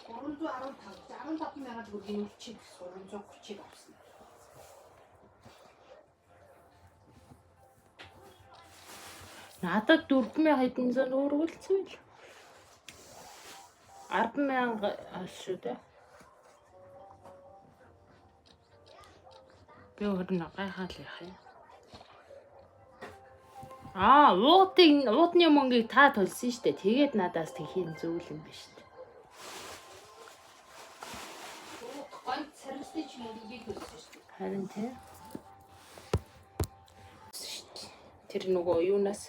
15,000 төгрөгийн үлчийг 330-ыг авсан. Надад 4,000 хэдэн зуун өргөлцсөн л. 10,000 шүү дээ. Би өөрнө гайхаад л яах юм. Уутны мөнгийг та төлсөн шүү дээ. Тэгээд надаас тэхийн зүйл юм биш үү? Гонц сарнасны ч мөнгийг төлсөн шүү дээ. Харин тийм. Тэр нөгөө юунаас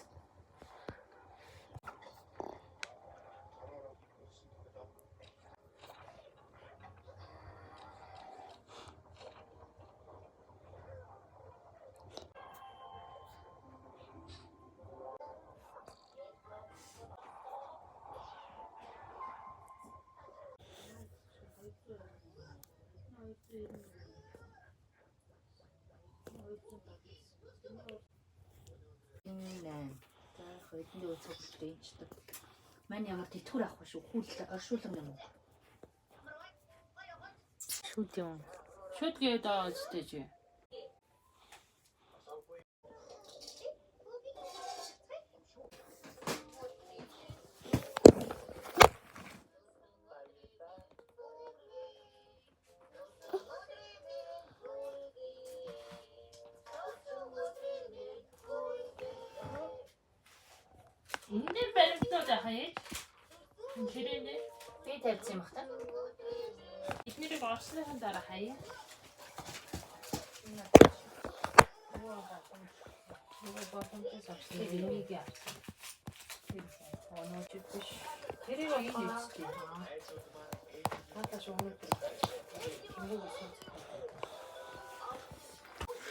Хөдөлгөөний үзүүлэлттэй юм ч гэдэг. Мань ямар тэтгэр авах шүү. Хүл оршуулга юм уу? шүүд юм. Шүүд гэдэг үстэй чи. Энд баримтууд ахаа. Тэрэнэ Би тавьсан юм бах та. эднэрийг орсныхан дараа хаяа. Нөгөө боломжтой авсан. Энийг авсан. Онооч биш. Тэрийг энэ үстэй. Надад шуурд. Энийг үсээ.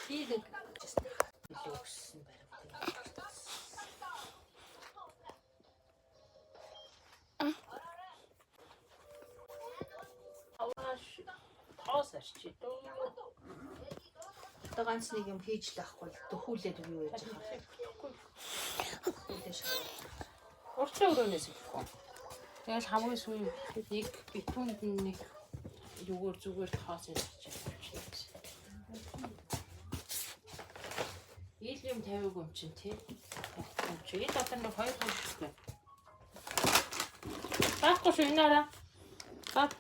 Хийдэг. Илүү өгсөн баримт. Тоосарч дөө. Одоо ганц нэг юм хийж л ахгүй төхүүлээд юу яаж байгаа. Урчлаа өрөөнөөс ихгүй. Тэгэл хамгийн сүүл нэг битүүнд нэг зүгээр тоос ярьчих. Ил юм тавиагүй юм чинь тий. Чи ил одоо нэг 2 хоног. Баахгүй шүү инаараа. Бат.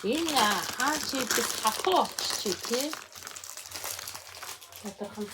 Энэ хаа чи бис хатуу чи тий. Тодорхой